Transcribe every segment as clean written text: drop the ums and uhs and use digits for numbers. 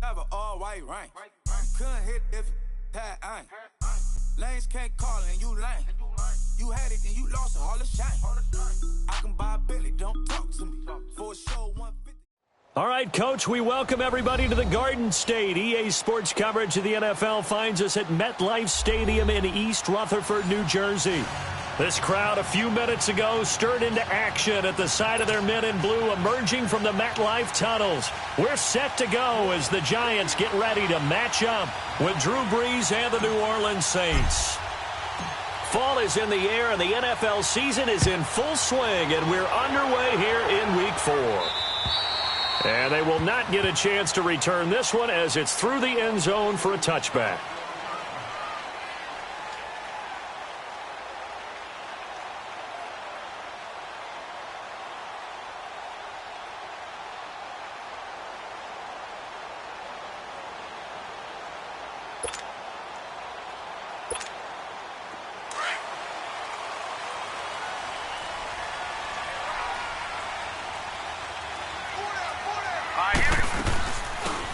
Have an all-white rank. Couldn't hit if it had ain't. Lanes can't call it and you lame. You had it and you lost it, all the shame. I can buy a Billy, don't talk to me. For a show, 150. All right, Coach, we welcome everybody to the Garden State. EA Sports coverage of the NFL finds us at MetLife Stadium in East Rutherford, New Jersey. This crowd a few minutes ago stirred into action at the side of their men in blue emerging from the MetLife tunnels. We're set to go as the Giants get ready to match up with Drew Brees and the New Orleans Saints. Fall is in the air and the NFL season is in full swing, and we're underway here in Week 4. And they will not get a chance to return this one as it's through the end zone for a touchback.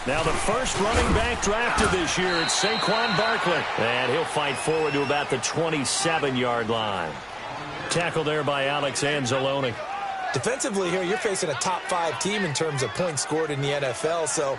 Now the first running back drafted this year, it's Saquon Barkley. And he'll fight forward to about the 27-yard line. Tackle there by Alex Anzalone. Defensively here, you're facing a top-5 team in terms of points scored in the NFL. So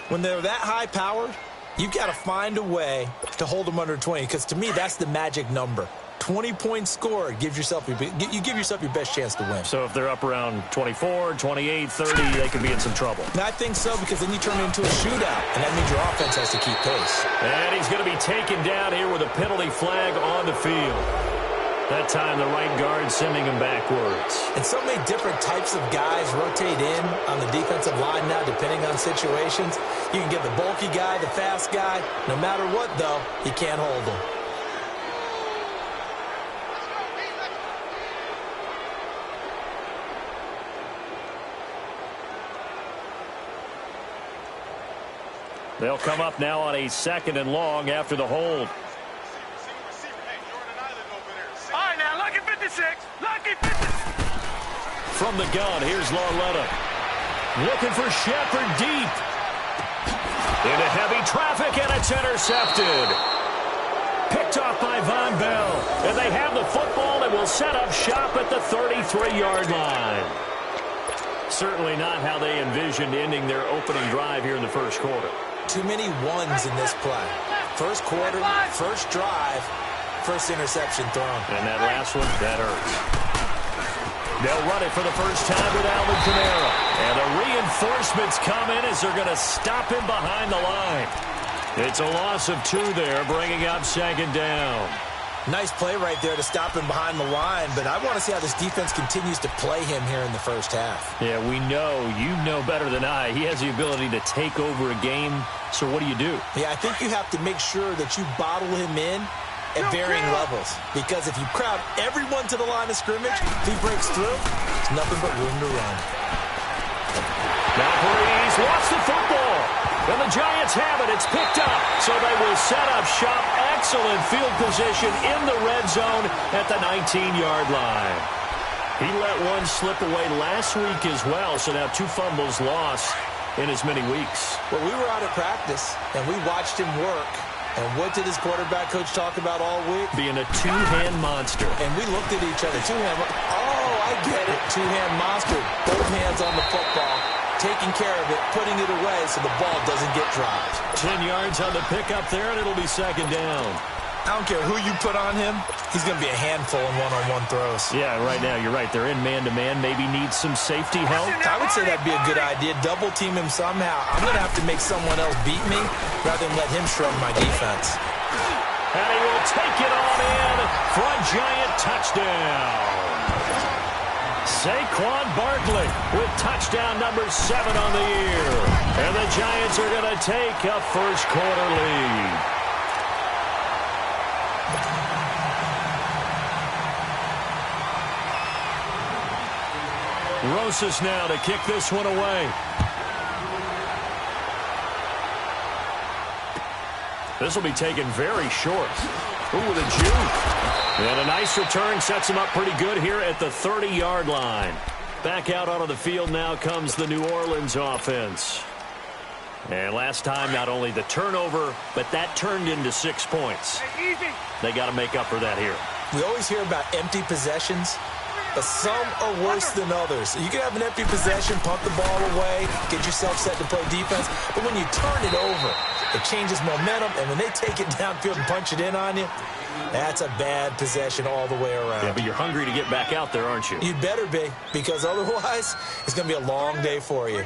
when they're that high-powered, you've got to find a way to hold them under 20. Because to me, that's the magic number. 20 points scored, you give yourself your best chance to win. So if they're up around 24, 28, 30, they could be in some trouble. And I think so, because then you turn it into a shootout, and that means your offense has to keep pace. And he's going to be taken down here with a penalty flag on the field. That time the right guard sending him backwards. And so many different types of guys rotate in on the defensive line now, depending on situations. You can get the bulky guy, the fast guy. No matter what, though, you can't hold them. They'll come up now on a 2nd and long after the hold. All right, now, lucky 56. Lucky 56. From the gun, here's Lauletta. Looking for Shepard deep. Into heavy traffic, and it's intercepted. Picked off by Von Bell. And they have the football and will set up shop at the 33-yard line. Certainly not how they envisioned ending their opening drive here in the first quarter. Too many ones in this play. First quarter, first drive, first interception thrown. And that last one, that hurts. They'll run it for the first time with Alvin Kamara. And the reinforcements come in as they're going to stop him behind the line. It's a loss of 2 there, bringing up 2nd down. Nice play right there to stop him behind the line, but I want to see how this defense continues to play him here in the first half. Yeah, we know, you know better than I, he has the ability to take over a game, so what do you do? Yeah, I think you have to make sure that you bottle him in at varying levels, because if you crowd everyone to the line of scrimmage, if he breaks through, there's nothing but room to run. Now Brees lost the football. And the Giants have it. It's picked up. So they will set up shop. Excellent field position in the red zone at the 19-yard line. He let one slip away last week as well. So now 2 fumbles lost in as many weeks. Well, we were out of practice, and we watched him work. And what did his quarterback coach talk about all week? Being a 2-hand monster. And we looked at each other. 2-hand. Oh, I get it. 2-hand monster. Both hands on the football. Taking care of it, putting it away so the ball doesn't get dropped. 10 yards on the pickup there, and it'll be 2nd down. I don't care who you put on him. He's going to be a handful in one-on-one throws. Yeah, right now, you're right. They're in man-to-man. Maybe needs some safety help. I would say that'd be a good idea. Double team him somehow. I'm going to have to make someone else beat me rather than let him shrug my defense. And he will take it on in for a Giant touchdown. Saquon Barkley with touchdown number 7 on the year. And the Giants are going to take a first quarter lead. Rosas now to kick this one away. This will be taken very short. Ooh, with a juke. And a nice return sets him up pretty good here at the 30-yard line. Back out onto the field now comes the New Orleans offense. And last time, not only the turnover, but that turned into 6 points. They got to make up for that here. We always hear about empty possessions, but some are worse than others. You can have an empty possession, punt the ball away, get yourself set to play defense, but when you turn it over, it changes momentum, and when they take it downfield and punch it in on you, that's a bad possession all the way around. Yeah, but you're hungry to get back out there, aren't you? You'd better be, because otherwise, it's going to be a long day for you.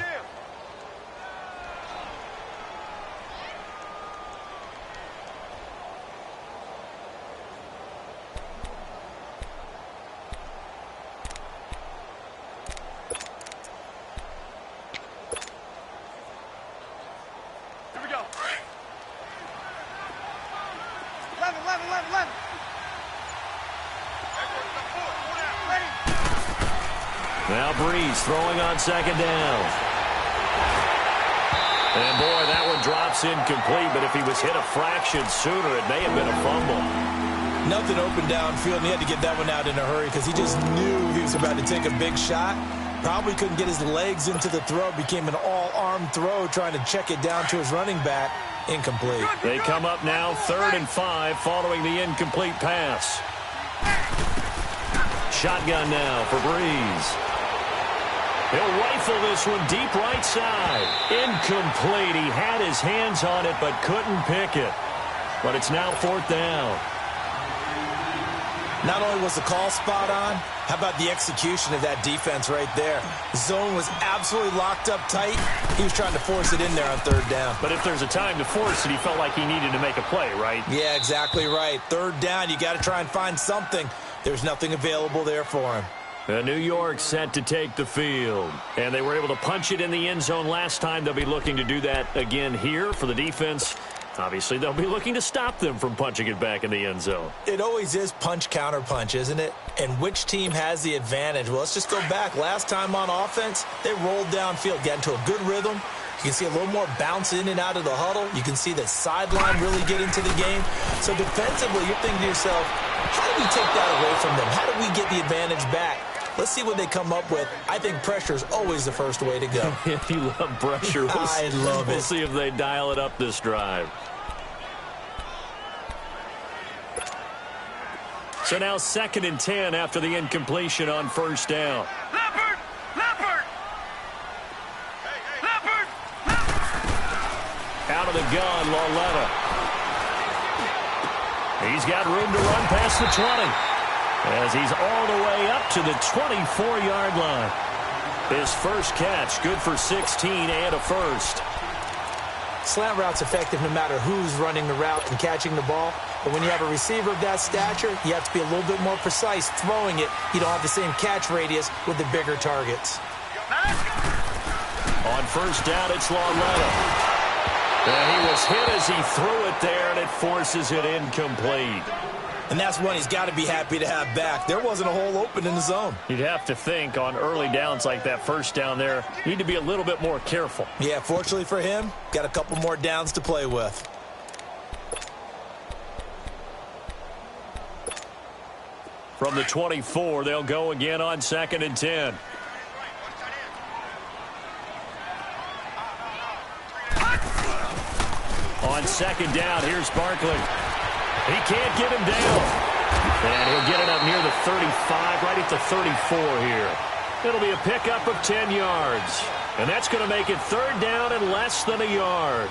Now Breeze throwing on second down. And boy, that one drops incomplete, but if he was hit a fraction sooner, it may have been a fumble. Nothing open downfield, and he had to get that one out in a hurry because he just knew he was about to take a big shot. Probably couldn't get his legs into the throw. Became an all-arm throw trying to check it down to his running back. Incomplete. They come up now 3rd and 5 following the incomplete pass. Shotgun now for Breeze. He'll rifle this one deep right side. Incomplete. He had his hands on it but couldn't pick it. But it's now 4th down. Not only was the call spot on, how about the execution of that defense right there? Zone was absolutely locked up tight. He was trying to force it in there on 3rd down. But if there's a time to force it, he felt like he needed to make a play, right? Yeah, exactly right. 3rd down, you got to try and find something. There's nothing available there for him. New York set to take the field. And they were able to punch it in the end zone last time. They'll be looking to do that again here for the defense. Obviously, they'll be looking to stop them from punching it back in the end zone. It always is punch-counter-punch, isn't it? And which team has the advantage? Well, let's just go back. Last time on offense, they rolled downfield, got into a good rhythm. You can see a little more bounce in and out of the huddle. You can see the sideline really get into the game. So defensively, you're thinking to yourself, how do we take that away from them? How do we get the advantage back? Let's see what they come up with. I think pressure is always the first way to go. If you love pressure, I love it. We'll see if they dial it up this drive. So now 2nd and 10 after the incompletion on 1st down. Leopard! Leopard! Leopard! Out of the gun, Lauletta. He's got room to run past the 20 as he's all the way up to the 24-yard line. His first catch, good for 16 and a first. Slant route's effective no matter who's running the route and catching the ball. But when you have a receiver of that stature, you have to be a little bit more precise throwing it. You don't have the same catch radius with the bigger targets. On 1st down, it's Lauletta. And he was hit as he threw it there, and it forces it incomplete. And that's one he's got to be happy to have back. There wasn't a hole open in the zone. You'd have to think on early downs like that 1st down there, you need to be a little bit more careful. Yeah, fortunately for him, got a couple more downs to play with. From the 24, they'll go again on 2nd and 10. On 2nd down, here's Barkley. He can't get him down. And he'll get it up near the 35, right at the 34 here. It'll be a pickup of 10 yards. And that's going to make it 3rd down and less than a yard.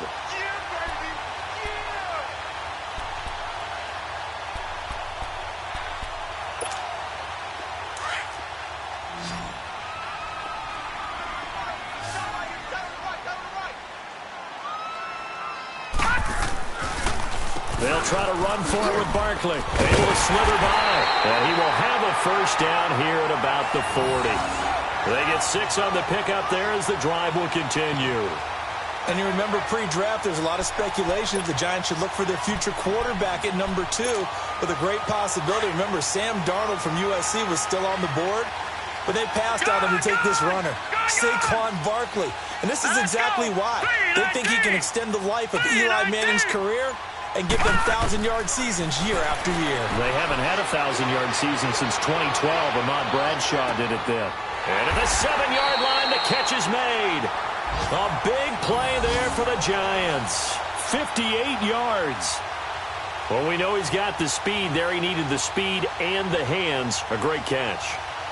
They'll try to run for it with Barkley. Able to slither by. And he will have a 1st down here at about the 40. They get 6 on the pickup there as the drive will continue. And you remember pre-draft, there's a lot of speculation the Giants should look for their future quarterback at number 2 with a great possibility. Remember, Sam Darnold from USC was still on the board, but they passed on him to take this runner, Saquon Barkley. And this is exactly why. They think he can extend the life of Eli Manning's career and give them 1,000-yard seasons year after year. They haven't had a 1,000-yard season since 2012. Ahmad Bradshaw did it then. And at the 7-yard line, the catch is made. A big play there for the Giants. 58 yards. Well, we know he's got the speed there. He needed the speed and the hands. A great catch.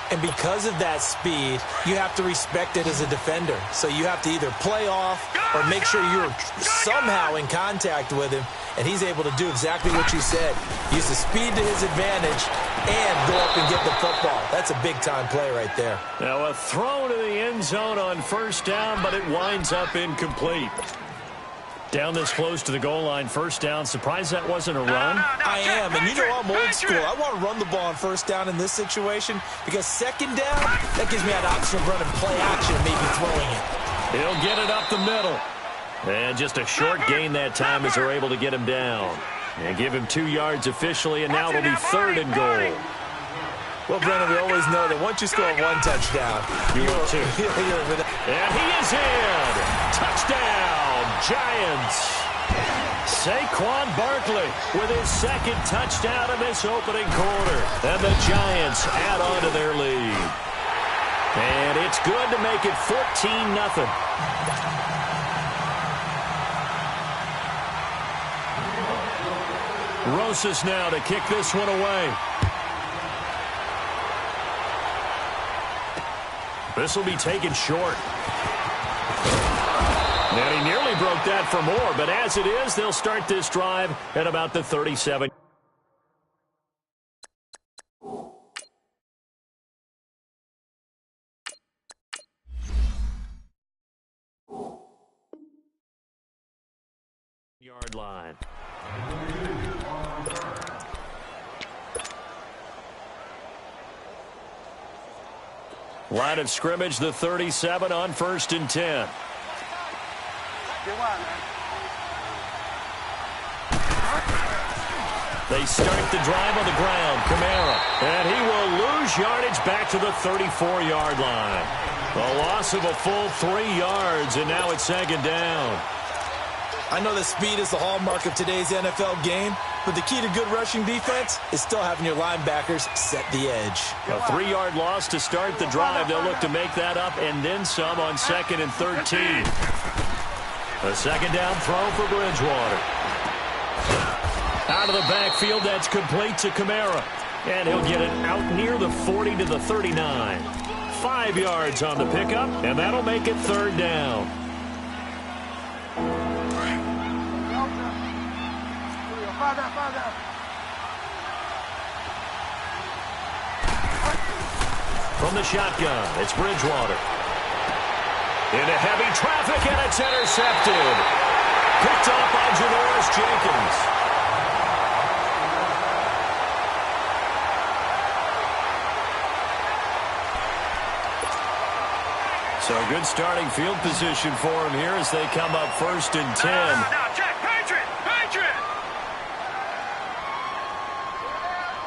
And because of that speed, you have to respect it as a defender. So you have to either play off or make sure you're somehow in contact with him. And he's able to do exactly what you said. Use the speed to his advantage and go up and get the football. That's a big-time play right there. Now a throw to the end zone on first down, but it winds up incomplete. Down this close to the goal line, first down. Surprised that wasn't a run? I am, and you know I'm old school. I want to run the ball on first down in this situation because second down, that gives me an option of running play action and maybe throwing it. He'll get it up the middle. And just a short gain that time as they're able to get him down. And give him 2 yards officially, and now it'll be third and goal. Well, Brennan, we always know that once you score one touchdown, you will too. And he is in. Touchdown, Giants. Saquon Barkley with his second touchdown in this opening quarter. And the Giants add on to their lead. And it's good to make it 14-0. Rosas now to kick this one away. This will be taken short. And he nearly broke that for more, but as it is, they'll start this drive at about the 37. Yard line. Line of scrimmage, the 37 on 1st and 10. They start the drive on the ground. Kamara. And he will lose yardage back to the 34-yard line. A loss of a full 3 yards, and now it's 2nd down. I know that speed is the hallmark of today's NFL game, but the key to good rushing defense is still having your linebackers set the edge. A 3-yard loss to start the drive. They'll look to make that up and then some on 2nd and 13. A 2nd down throw for Bridgewater. Out of the backfield, that's complete to Kamara. And he'll get it out near the 40 to the 39. 5 yards on the pickup, and that'll make it 3rd down. From the shotgun, it's Bridgewater. Into heavy traffic, and it's intercepted. Picked up by Janoris Jenkins. So good starting field position for him here as they come up 1st and 10. Now, check. Patriot! Patriot!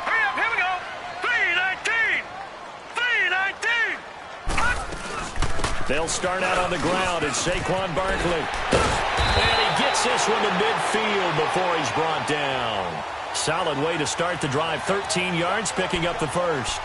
Hurry up, here we go. 3-19! 3-19! They'll start out on the ground. It's Saquon Barkley. And he gets this one to midfield before he's brought down. Solid way to start the drive. 13 yards, picking up the first.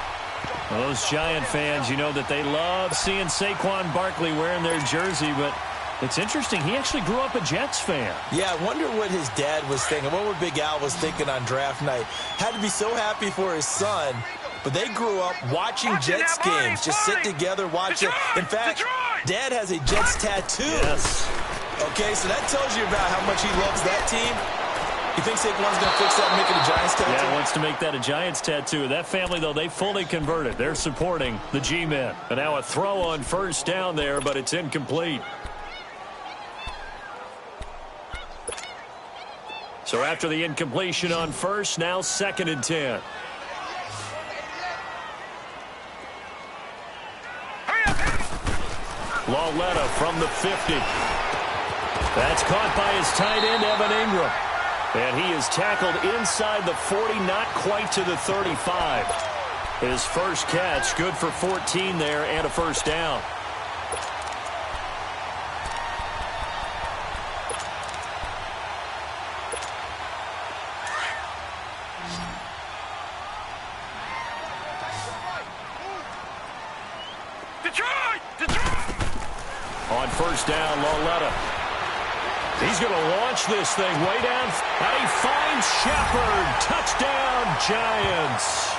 Well, those Giant fans, you know that they love seeing Saquon Barkley wearing their jersey, but it's interesting. He actually grew up a Jets fan. Yeah, I wonder what his dad was thinking. What would Big Al was thinking on draft night? Had to be so happy for his son, but they grew up watching Jets games. Just sit together, watch it. In fact, Dad has a Jets tattoo. Yes. Okay, so that tells you about how much he loves that team. You think Saquon's going to fix that and make it a Giants tattoo? Yeah, wants to make that a Giants tattoo. That family, though, they fully converted. They're supporting the G-men. And now a throw on 1st down there, but it's incomplete. So after the incompletion on 1st, now 2nd and 10. Lauletta from the 50. That's caught by his tight end, Evan Ingram. And he is tackled inside the 40, not quite to the 35. His first catch, good for 14 there and a 1st down. On first down, Lauletta. He's going to launch this thing way down. And he finds Shepard. Touchdown, Giants.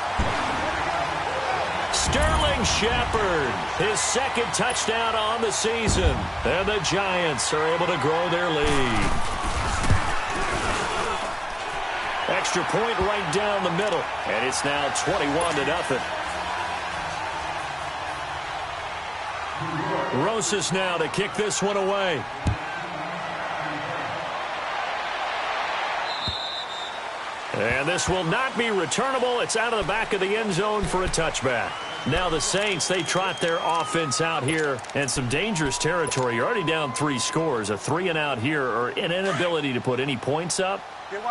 Sterling Shepard, his second touchdown on the season. And the Giants are able to grow their lead. Extra point right down the middle. And it's now 21-0. Rosas now to kick this one away. And this will not be returnable. It's out of the back of the end zone for a touchback. Now the Saints, they trot their offense out here in some dangerous territory. You're already down 3 scores. A 3-and-out here or an inability to put any points up.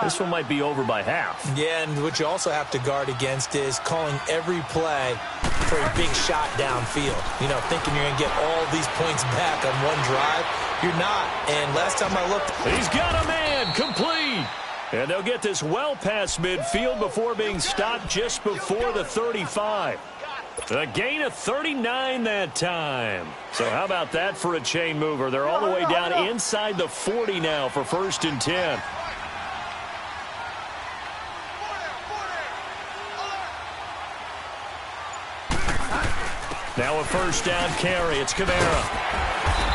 This one might be over by half. Yeah, and what you also have to guard against is calling every play for a big shot downfield. You know, thinking you're going to get all these points back on one drive. You're not. And last time I looked, he's got a man complete. And they'll get this well past midfield before being stopped just before the 35. A gain of 39 that time. So how about that for a chain mover? They're all the way down inside the 40 now for 1st and 10. Now a first down carry. It's Kamara.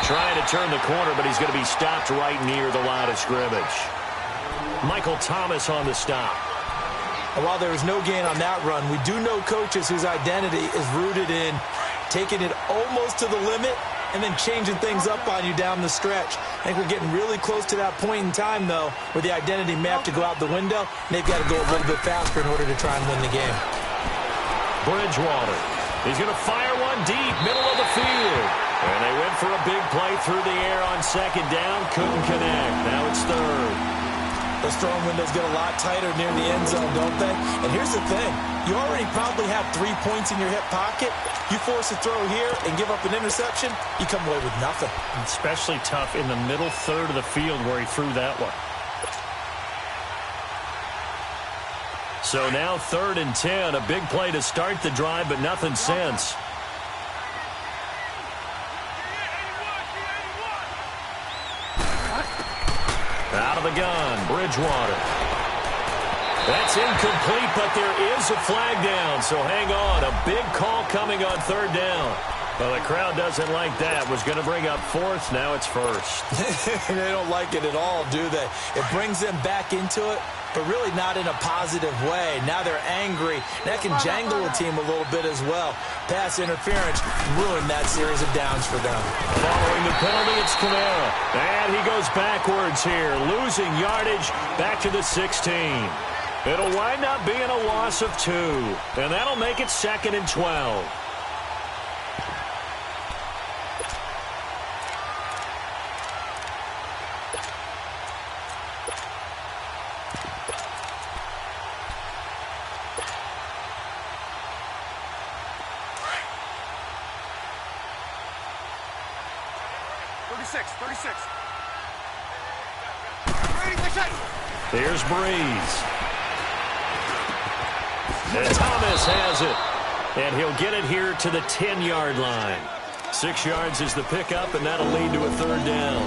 Trying to turn the corner, but he's going to be stopped right near the line of scrimmage. Michael Thomas on the stop. And while there was no gain on that run, we do know coaches whose identity is rooted in taking it almost to the limit and then changing things up on you down the stretch. I think we're getting really close to that point in time, though, where the identity may have to go out the window, and they've got to go a little bit faster in order to try and win the game. Bridgewater. He's going to fire one deep, middle of the field. And they went for a big play through the air on 2nd down. Couldn't connect. Now it's 3rd. Those throwing windows get a lot tighter near the end zone, don't they? And here's the thing. You already probably have 3 points in your hip pocket. You force a throw here and give up an interception, you come away with nothing. Especially tough in the middle 3rd of the field where he threw that one. So now 3rd and 10. A big play to start the drive, but nothing since. Out of the gun, Bridgewater. That's incomplete, but there is a flag down, so hang on. A big call coming on 3rd down. Well, the crowd doesn't like that. Was going to bring up 4th, now it's 1st. They don't like it at all, do they? It brings them back into it, but really not in a positive way. Now they're angry. That can jangle a team a little bit as well. Pass interference ruined that series of downs for them. Following the penalty, it's Kamara. And he goes backwards here, losing yardage back to the 16. It'll wind up being a loss of 2. And that'll make it 2nd and 12. Here's Breeze. And Thomas has it. And he'll get it here to the 10-yard line. 6 yards is the pickup, and that'll lead to a 3rd down.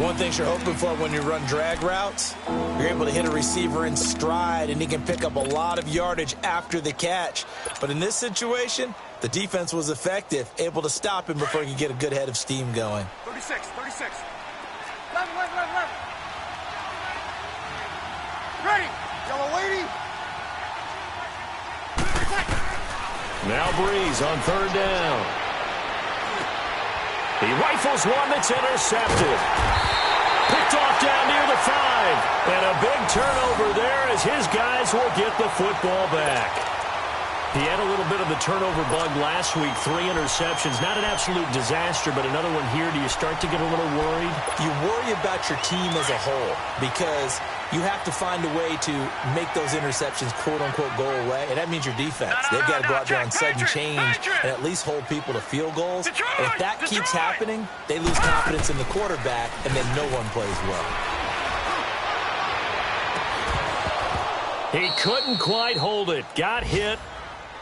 One thing you're hoping for when you run drag routes, you're able to hit a receiver in stride, and he can pick up a lot of yardage after the catch. But in this situation, the defense was effective, able to stop him before he could get a good head of steam going. 36. 11. Ready. Yellow lady. Now Breeze on 3rd down. He rifles one that's intercepted. Picked off down near the 5. And a big turnover there as his guys will get the football back. He had a little bit of the turnover bug last week. 3 interceptions. Not an absolute disaster, but another one here. Do you start to get a little worried? You worry about your team as a whole because you have to find a way to make those interceptions, quote-unquote, go away. And that means your defense. They've got to go out there on sudden change and at least hold people to field goals. And if that keeps happening, they lose confidence in the quarterback, and then no one plays well. He couldn't quite hold it. Got hit.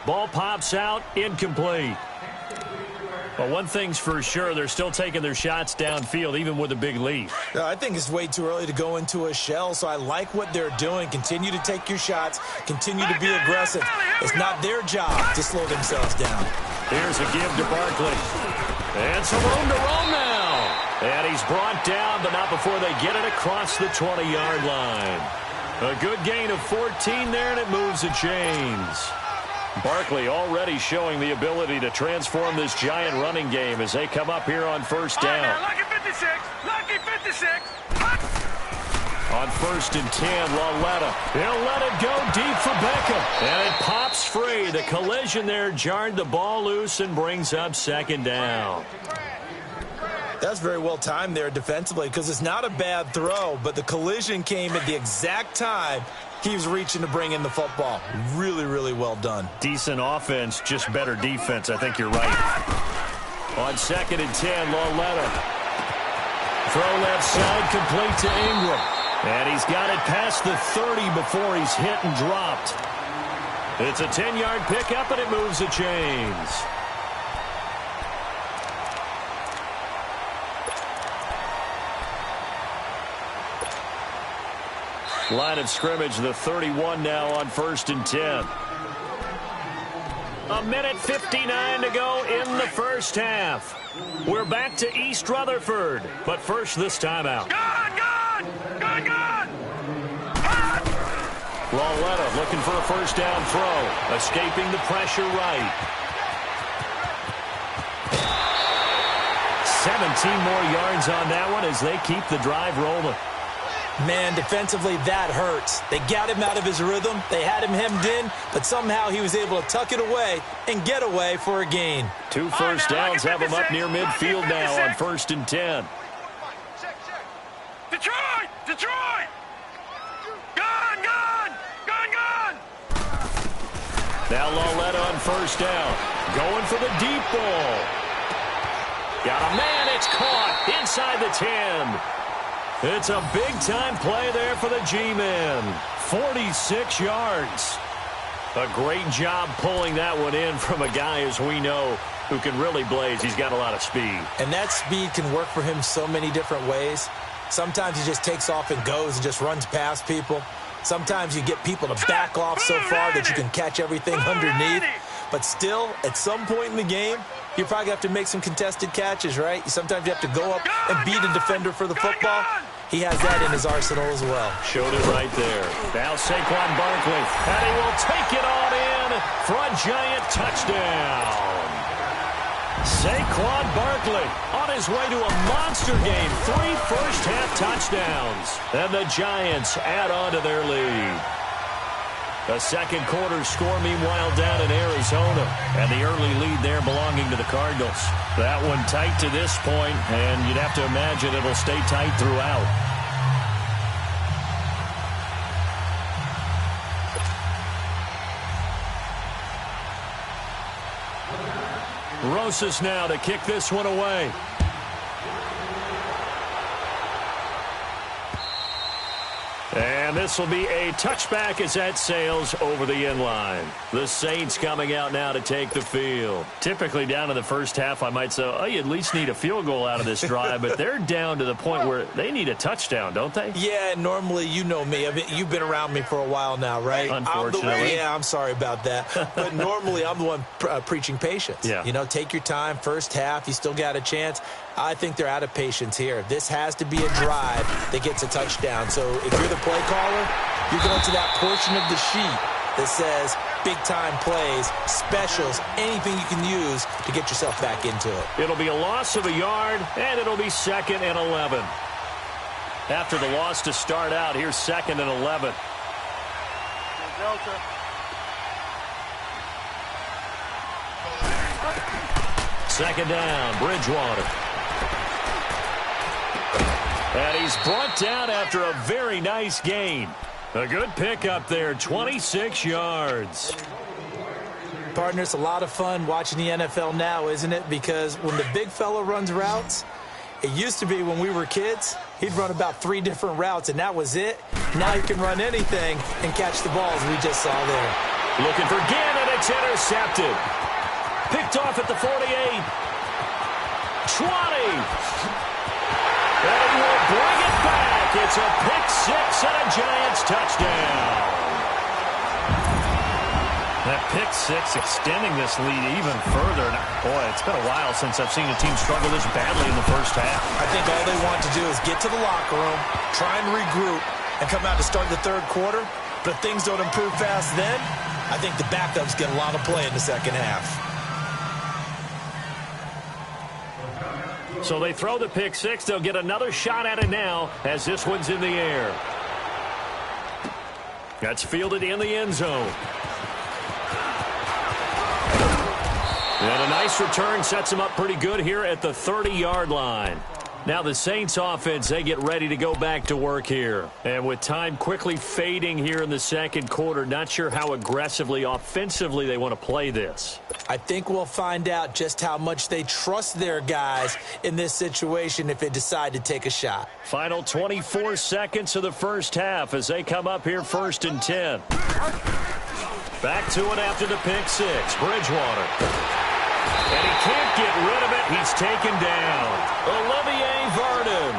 Ball pops out. Incomplete. Well, one thing's for sure, they're still taking their shots downfield, even with a big lead. I think it's way too early to go into a shell, so I like what they're doing. Continue to take your shots. Continue to be aggressive. It's not their job to slow themselves down. Here's a give to Barkley. And some room to roam now. And he's brought down, but not before they get it across the 20-yard line. A good gain of 14 there, and it moves the chains. Barkley already showing the ability to transform this giant running game as they come up here on first down. Lucky 56. Lucky 56. On 1st and 10, Lauletta. He'll let it go deep for Beckham. And it pops free. The collision there jarred the ball loose and brings up 2nd down. That's very well timed there defensively because it's not a bad throw, but the collision came at the exact time he was reaching to bring in the football. Really, really well done. Decent offense, just better defense. I think you're right. On 2nd and 10, Lauletta. Throw left side, complete to Ingram. And he's got it past the 30 before he's hit and dropped. It's a 10-yard pickup, and it moves the chains. Line of scrimmage, the 31 now on 1st and 10. 1:59 to go in the first half. We're back to East Rutherford, but first this timeout. Gone! Lauletta looking for a first down throw, escaping the pressure right. 17 more yards on that one as they keep the drive rolling. Man, defensively, that hurts. They got him out of his rhythm. They had him hemmed in, but somehow he was able to tuck it away and get away for a gain. 2 first downs have him up near midfield now on 1st and 10. Detroit! Gone! Now Lauletta on 1st down. Going for the deep ball. Got a man, it's caught inside the 10. It's a big-time play there for the G-men. 46 yards. A great job pulling that one in from a guy, as we know, who can really blaze. He's got a lot of speed. And that speed can work for him so many different ways. Sometimes he just takes off and goes and just runs past people. Sometimes you get people to back off so far that you can catch everything underneath. But still, at some point in the game, you probably have to make some contested catches, right? Sometimes you have to go up and beat a defender for the football. He has that in his arsenal as well. Showed it right there. Now Saquon Barkley, and he will take it on in for a giant touchdown. Saquon Barkley on his way to a monster game. 3 first-half touchdowns. And the Giants add on to their lead. A second quarter score, meanwhile, down in Arizona. And the early lead there belonging to the Cardinals. That one tight to this point, and you'd have to imagine it'll stay tight throughout. Rosas now to kick this one away. And this will be a touchback as that sails over the end line. The Saints coming out now to take the field. Typically down in the first half, I might say, oh, you at least need a field goal out of this drive, but they're down to the point where they need a touchdown, don't they? Yeah, normally, you know me. I mean, you've been around me for a while now, right? Unfortunately. I'm sorry about that. But normally, I'm the one preaching patience. Yeah. You know, take your time. First half, you still got a chance. I think they're out of patience here. This has to be a drive that gets a touchdown. So if you're the play caller, you're going to that portion of the sheet that says big-time plays, specials, anything you can use to get yourself back into it. It'll be a loss of a yard, and it'll be 2nd and 11. After the loss to start out, here's 2nd and 11. Second down, Bridgewater. And he's brought down after a very nice gain. A good pickup there, 26 yards. Partner, it's a lot of fun watching the NFL now, isn't it? Because when the big fella runs routes, it used to be when we were kids, he'd run about 3 different routes, and that was it. Now he can run anything and catch the balls we just saw there. Looking for Gannon, it's intercepted. Picked off at the 48. And he will bring it back. It's a pick six and a Giants touchdown. That pick six extending this lead even further. Now, boy, it's been a while since I've seen a team struggle this badly in the first half. I think all they want to do is get to the locker room, try and regroup, and come out to start the third quarter. But if things don't improve fast then, I think the backups get a lot of play in the second half. So they throw the pick six. They'll get another shot at it now as this one's in the air. That's fielded in the end zone. And a nice return sets him up pretty good here at the 30-yard line. Now the Saints offense, they get ready to go back to work here. And with time quickly fading here in the second quarter, not sure how aggressively, offensively they want to play this. I think we'll find out just how much they trust their guys in this situation if they decide to take a shot. Final 24 seconds of the first half as they come up here 1st and 10. Back to it after the pick six. Bridgewater. And he can't get rid of it. He's taken down. Olivier Vernon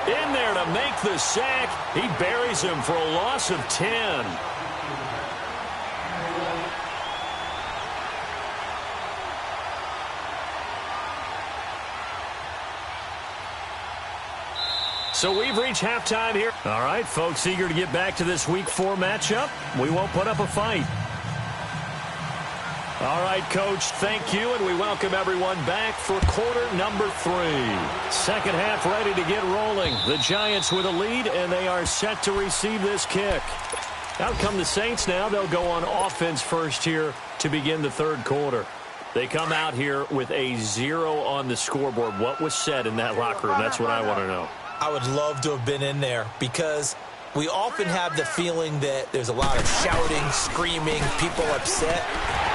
in there to make the sack. He buries him for a loss of 10. So we've reached halftime here. All right, folks, eager to get back to this Week 4 matchup. We won't put up a fight. All right, Coach, thank you, and we welcome everyone back for quarter number 3. Second half ready to get rolling. The Giants with a lead, and they are set to receive this kick. Out come the Saints now. They'll go on offense first here to begin the third quarter. They come out here with a 0 on the scoreboard. What was said in that locker room? That's what I want to know. I would love to have been in there because we often have the feeling that there's a lot of shouting, screaming, people upset.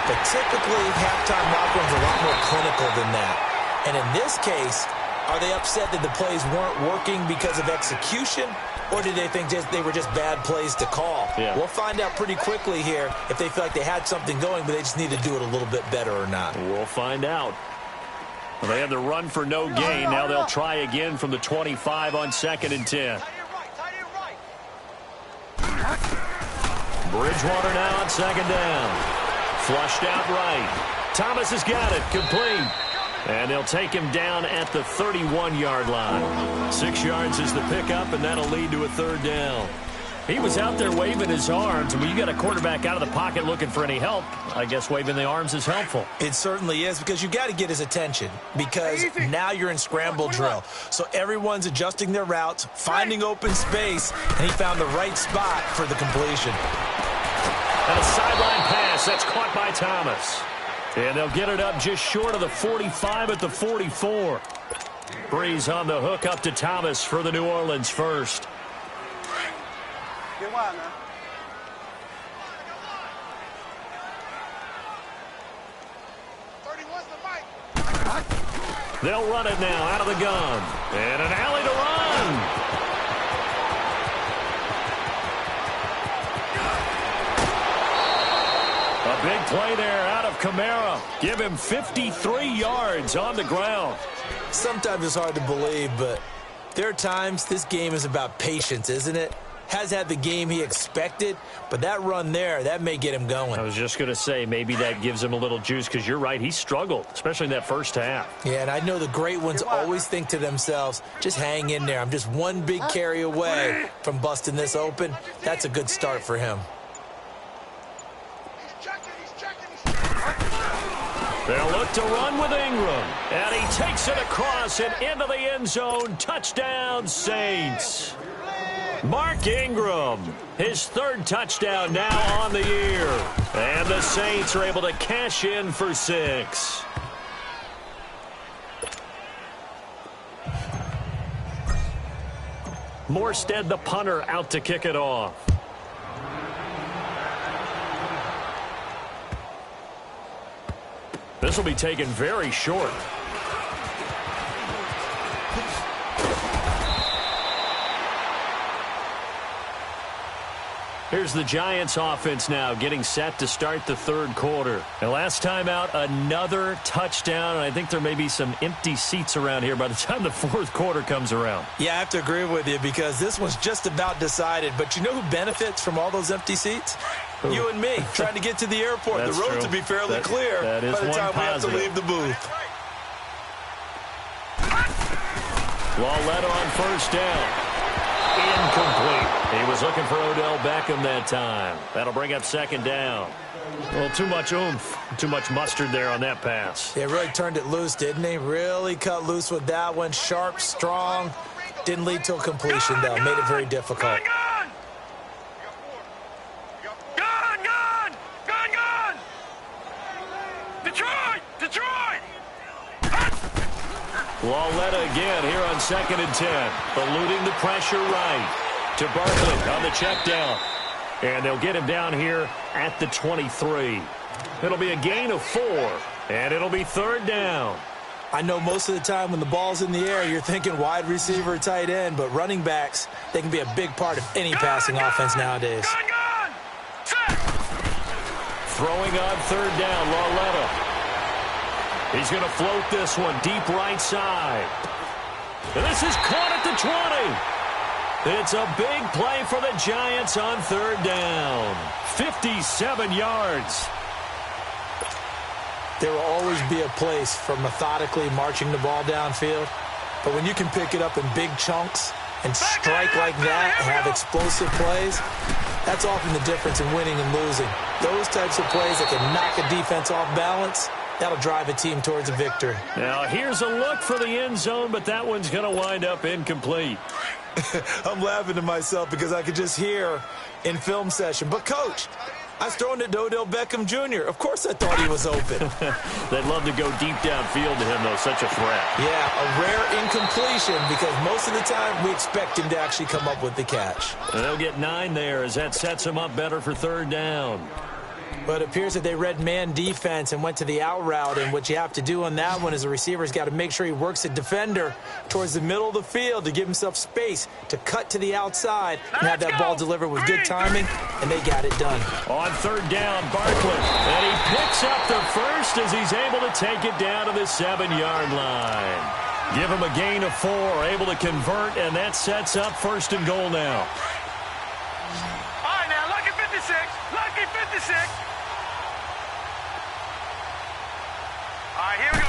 But typically, halftime locker rooms are a lot more clinical than that. And in this case, are they upset that the plays weren't working because of execution? Or did they think they were just bad plays to call? Yeah. We'll find out pretty quickly here if they feel like they had something going, but they just need to do it a little bit better or not. We'll find out. Well, they had the run for no gain. Now they'll try again from the 25 on 2nd and 10. Bridgewater now on 2nd down. Flushed out right. Thomas has got it. Complete. And they'll take him down at the 31-yard line. 6 yards is the pickup, and that'll lead to a 3rd down. He was out there waving his arms, and when you got a quarterback out of the pocket looking for any help, I guess waving the arms is helpful. It certainly is, because you got to get his attention, because now you're in scramble drill. So everyone's adjusting their routes, finding open space, and he found the right spot for the completion. And a sideline pass. That's caught by Thomas. And they'll get it up just short of the 45 at the 44. Breeze on the hook up to Thomas for the New Orleans first. Get wild now. They'll run it now out of the gun. And an alley to run. A big play there out of Kamara. Give him 53 yards on the ground. Sometimes it's hard to believe, but there are times this game is about patience, isn't it? Has had the game he expected, but that run there, that may get him going. I was just going to say, maybe that gives him a little juice, because you're right, he struggled, especially in that first half. Yeah, and I know the great ones always think to themselves, just hang in there. I'm just one big carry away from busting this open. That's a good start for him. They'll look to run with Ingram, and he takes it across and into the end zone. Touchdown, Saints. Mark Ingram, his 3rd touchdown now on the year. And the Saints are able to cash in for 6. Morstead, the punter, out to kick it off. This will be taken very short. Here's the Giants offense now getting set to start the third quarter. And last time out, another touchdown. And I think there may be some empty seats around here by the time the fourth quarter comes around. Yeah, I have to agree with you because this one's just about decided. But you know who benefits from all those empty seats? Who? You and me, trying to get to the airport. The roads will be fairly clear by the time we have to leave the booth. Lauletta on first down. Incomplete. He was looking for Odell Beckham that time. That'll bring up second down. Well, too much oomph, too much mustard there on that pass. Yeah, really turned it loose, didn't he? Really cut loose with that one. Sharp, strong. Didn't lead to a completion, though. Made it very difficult. Gun! Detroit! Lauletta again here on 2nd and 10. Eluding the pressure right to Barkley on the check down. And they'll get him down here at the 23. It'll be a gain of 4, and it'll be third down. I know most of the time when the ball's in the air, you're thinking wide receiver, tight end, but running backs, they can be a big part of any passing offense nowadays. Throwing on third down, Lauletta. He's going to float this one deep right side. And this is caught at the 20. It's a big play for the Giants on third down. 57 yards. There will always be a place for methodically marching the ball downfield. But when you can pick it up in big chunks and strike like that and have explosive plays, that's often the difference in winning and losing. Those types of plays that can knock a defense off balance, that'll drive a team towards a victory. Now, here's a look for the end zone, but that one's going to wind up incomplete. I'm laughing to myself because I could just hear in film session, but, Coach, I was throwing it to Odell Beckham Jr. Of course I thought he was open. They'd love to go deep downfield to him, though. Such a threat. Yeah, a rare incompletion because most of the time we expect him to actually come up with the catch. And they'll get 9 there as that sets him up better for third down. But it appears that they read man defense and went to the out route, and what you have to do on that one is the receiver's got to make sure he works the defender towards the middle of the field to give himself space to cut to the outside and have that ball delivered with good timing, and they got it done. On third down, Barkley, and he picks up the first as he's able to take it down to the 7-yard line. Give him a gain of 4, able to convert, and that sets up first and goal now. All right, now, lucky 56. Lucky 56. All right, here we go.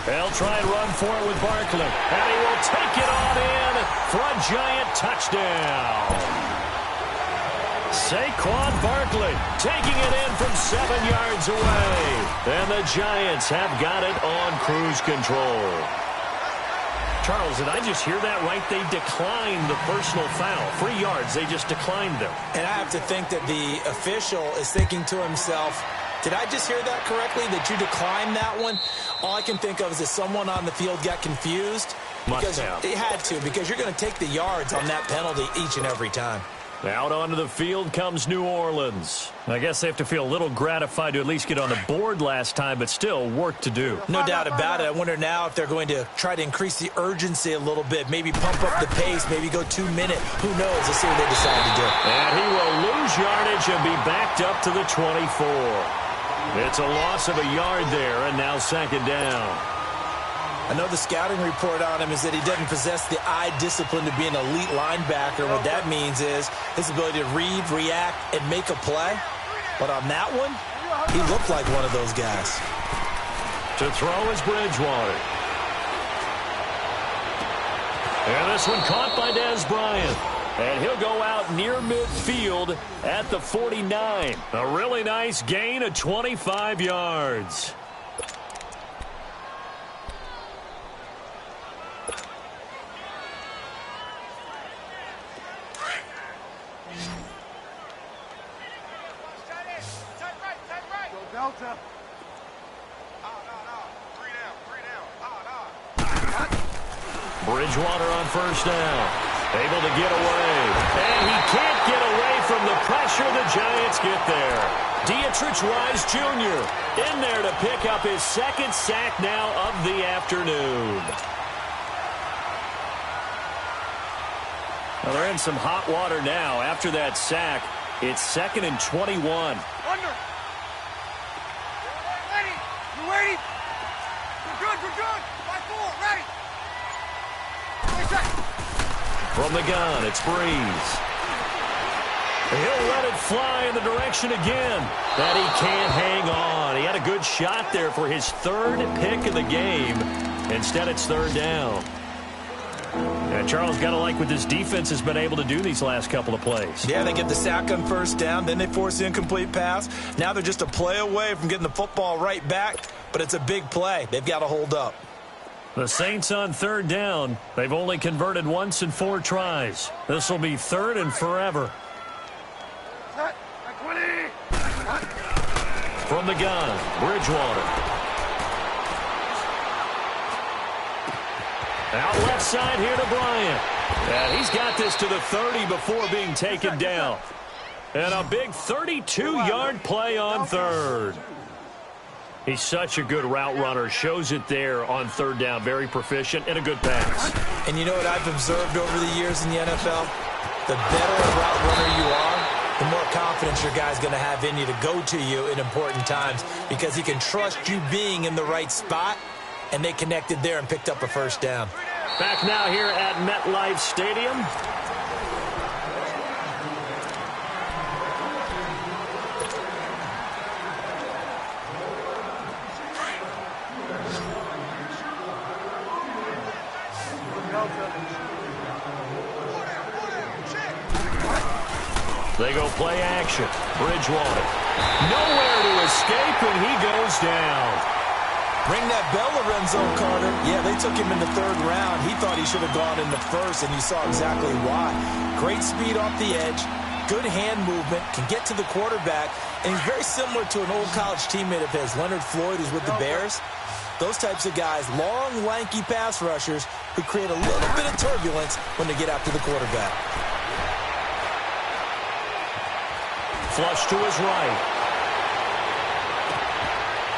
They'll try and run for it with Barkley. And he will take it on in for a Giant touchdown. Saquon Barkley taking it in from 7 yards away. And the Giants have got it on cruise control. Charles, did I just hear that right? They declined the personal foul. 3 yards, they just declined them. And I have to think that the official is thinking to himself, did I just hear that correctly, that you declined that one? All I can think of is that someone on the field got confused. Because they had to, because you're going to take the yards on that penalty each and every time. Out onto the field comes New Orleans. I guess they have to feel a little gratified to at least get on the board last time, but still work to do. No doubt about it. I wonder now if they're going to try to increase the urgency a little bit, maybe pump up the pace, maybe go 2 minute. Who knows? Let's see what they decide to do. And he will lose yardage and be backed up to the 24. It's a loss of a yard there, and now second down. I know the scouting report on him is that he doesn't possess the eye discipline to be an elite linebacker. What that means is his ability to read, react, and make a play. But on that one, he looked like one of those guys. To throw is Bridgewater. And this one caught by Dez Bryant. And he'll go out near midfield at the 49. A really nice gain of 25 yards. Delta. Bridgewater on first down. Able to get away. And he can't get away from the pressure. The Giants get there. Dietrich Wise Jr. in there to pick up his second sack now of the afternoon. Well, they're in some hot water now. After that sack, it's 2nd and 21. Under. Ready. You ready? We're good. We're good. 5-4. Ready. From the gun, it's Breeze. He'll let it fly in the direction again. That he can't hang on. He had a good shot there for his 3rd pick of the game. Instead, it's 3rd down. And Charles, got to like what this defense has been able to do these last couple of plays. Yeah, they get the sack on 1st down, then they force the incomplete pass. Now they're just a play away from getting the football right back, but it's a big play. They've got to hold up. The Saints on 3rd down. They've only converted once in 4 tries. This will be 3rd and forever. From the gun, Bridgewater. Out left side here to Bryant. And he's got this to the 30 before being taken down. And a big 32-yard play on 3rd. He's such a good route runner. Shows it there on 3rd down. Very proficient and a good pass. And you know what I've observed over the years in the NFL? The better a route runner you are, the more confidence your guy's going to have in you to go to you in important times because he can trust you being in the right spot, and they connected there and picked up a 1st down. Back now here at MetLife Stadium. They go play action. Bridgewater. Nowhere to escape, and he goes down. Ring that bell, Lorenzo Carter. Yeah, they took him in the 3rd round. He thought he should have gone in the 1st, and you saw exactly why. Great speed off the edge, good hand movement, can get to the quarterback, and he's very similar to an old college teammate of his, Leonard Floyd, who's with the Bears. Those types of guys, long, lanky pass rushers who create a little bit of turbulence when they get after the quarterback. Flush to his right.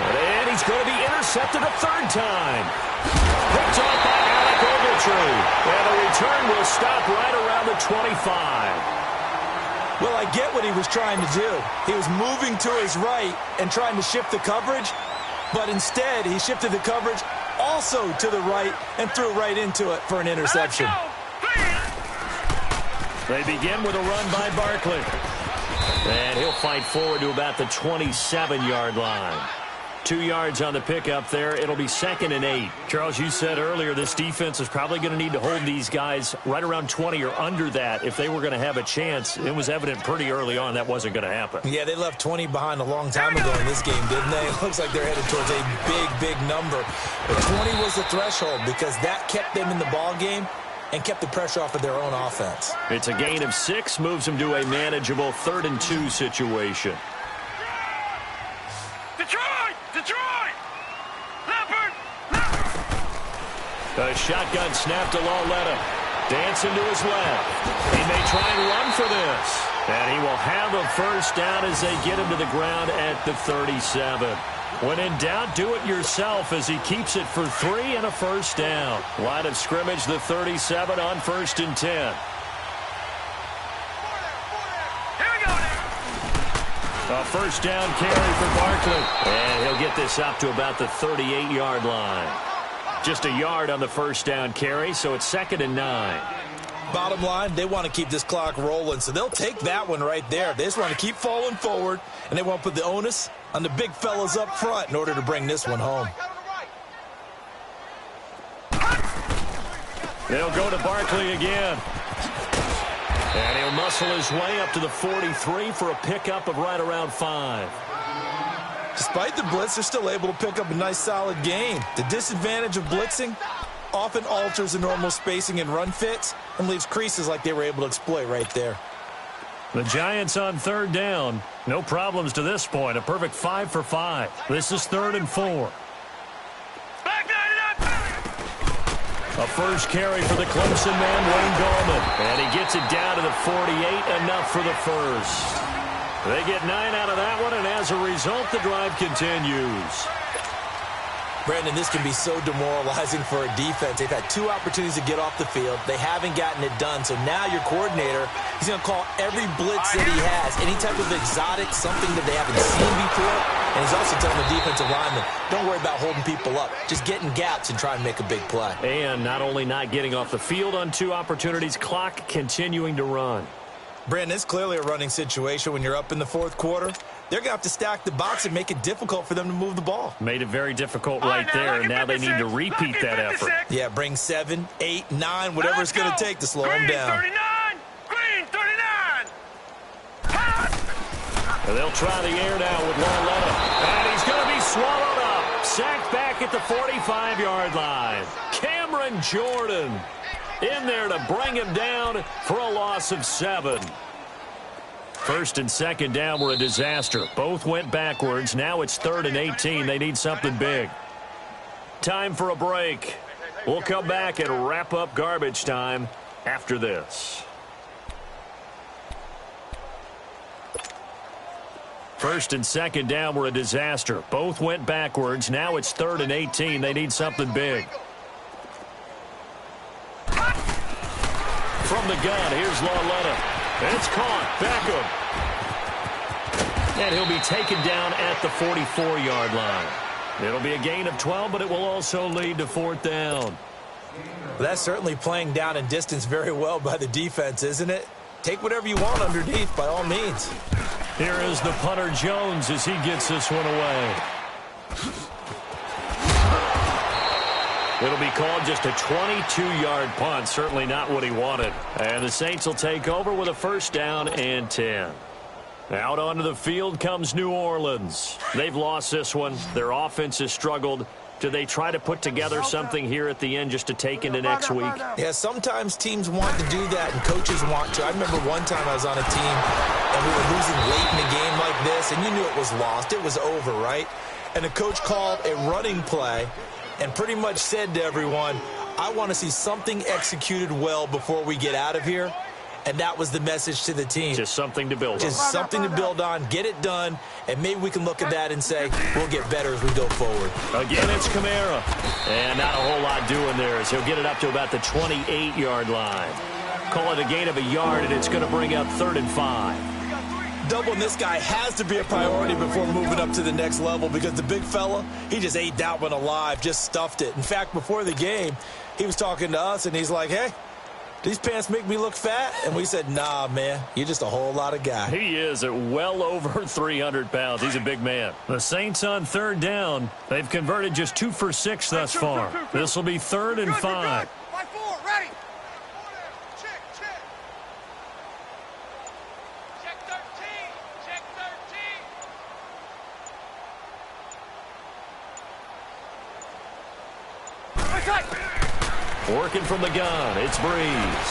And he's going to be intercepted a 3rd time. Picked off by Alec Ogletree. And the return will stop right around the 25. Well, I get what he was trying to do. He was moving to his right and trying to shift the coverage, but instead he shifted the coverage also to the right and threw right into it for an interception. They begin with a run by Barkley. And he'll fight forward to about the 27-yard line. 2 yards on the pickup there. It'll be 2nd and 8. Charles, you said earlier this defense is probably going to need to hold these guys right around 20 or under that if they were going to have a chance. It was evident pretty early on that wasn't going to happen. Yeah, they left 20 behind a long time ago in this game, didn't they? It looks like they're headed towards a big number. But 20 was the threshold because that kept them in the ball game and kept the pressure off of their own offense. It's a gain of 6, moves them to a manageable 3rd and 2 situation. Detroit! Leopard! A shotgun snap to Lauletta. Dancing to his left. He may try and run for this. And he will have a 1st down as they get him to the ground at the 37. When in doubt, do it yourself as he keeps it for 3 and a 1st down. Line of scrimmage, the 37 on 1st and 10. A 1st down carry for Barkley. And he'll get this up to about the 38-yard line. Just a yard on the 1st down carry, so it's 2nd and 9. Bottom line, they want to keep this clock rolling, so they'll take that one right there. They just want to keep falling forward, and they want to put the onus on the big fellas up front in order to bring this one home. They'll go to Barkley again. And he'll muscle his way up to the 43 for a pickup of right around 5. Despite the blitz, they're still able to pick up a nice, solid gain. The disadvantage of blitzing often alters the normal spacing and run fits and leaves creases like they were able to exploit right there. The Giants on 3rd down. No problems to this point. A perfect 5 for 5. This is 3rd and 4. A 1st carry for the Clemson man, Wayne Gallman. And he gets it down to the 48, enough for the 1st. They get 9 out of that one, and as a result, the drive continues. Brandon, this can be so demoralizing for a defense. They've had 2 opportunities to get off the field. They haven't gotten it done. So now your coordinator, he's going to call every blitz that he has, any type of exotic, something that they haven't seen before. And he's also telling the defensive lineman, don't worry about holding people up. Just get in gaps and try and make a big play. And not only not getting off the field on 2 opportunities, clock continuing to run. Brandon, it's clearly a running situation when you're up in the 4th quarter. They're going to have to stack the box and make it difficult for them to move the ball. Made it very difficult right there, and now they need to repeat that effort. Yeah, bring 7, 8, 9, whatever it's going to take to slow them down. 39! Green, 39! And they'll try the air now with Lauletta. And he's going to be swallowed up. Sacked back at the 45-yard line. Cameron Jordan in there to bring him down for a loss of 7. First and second down were a disaster. Both went backwards. Now it's 3rd and 18. They need something big. Time for a break. We'll come back and wrap up garbage time after this. First and second down were a disaster. Both went backwards. Now it's 3rd and 18. They need something big. From the gun, here's Lauletta. It's caught. Beckham. And he'll be taken down at the 44-yard line. It'll be a gain of 12, but it will also lead to 4th down. That's certainly playing down in distance very well by the defense, isn't it? Take whatever you want underneath, by all means. Here is the punter Jones as he gets this one away. It'll be called just a 22-yard punt. Certainly not what he wanted. And the Saints will take over with a 1st down and 10. Out onto the field comes New Orleans. They've lost this one. Their offense has struggled. Do they try to put together something here at the end just to take into next week? Yeah, sometimes teams want to do that and coaches want to. I remember one time I was on a team and we were losing late in a game like this, and you knew it was lost. It was over, right? And the coach called a running play and pretty much said to everyone, I want to see something executed well before we get out of here. And that was the message to the team. Just something to build on. Just something to build on, get it done, and maybe we can look at that and say, we'll get better as we go forward. Again, it's Kamara. And not a whole lot doing there as he'll get it up to about the 28-yard line. Call it a gain of a yard, and it's going to bring up 3rd and 5. Doubling this guy has to be a priority before moving up to the next level because the big fella, he just ate that one alive, just stuffed it. In fact, before the game, he was talking to us, and he's like, hey, these pants make me look fat? And we said, nah, man, you're just a whole lot of guy. He is at well over 300 pounds. He's a big man. The Saints on 3rd down. They've converted just 2 for 6 thus far. This will be 3rd and 5. Working from the gun, it's Breeze.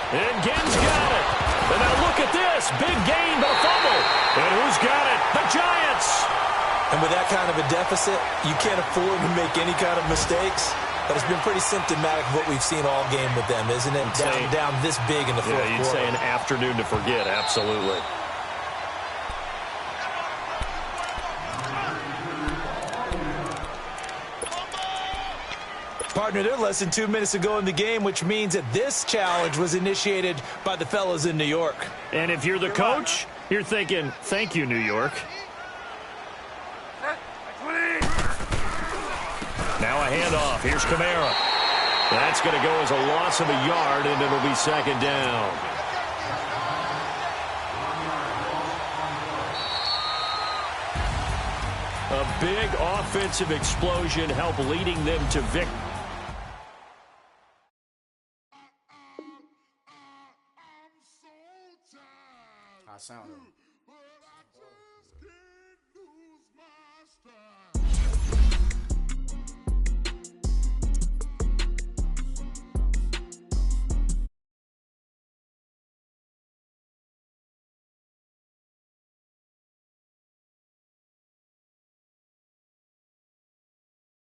And Ginn's got it. And now look at this. Big gain, but a fumble. And who's got it? The Giants. And with that kind of a deficit, you can't afford to make any kind of mistakes. But it's been pretty symptomatic of what we've seen all game with them, isn't it? Down this big in the 4th quarter. Yeah, you'd say an afternoon to forget, absolutely. Partner, they're less than 2 minutes to go in the game, which means that this challenge was initiated by the fellas in New York. And if you're the coach, you're thinking, thank you, New York. Now a handoff. Here's Kamara. That's going to go as a loss of a yard, and it'll be 2nd down. A big offensive explosion helped leading them to victory. Sound.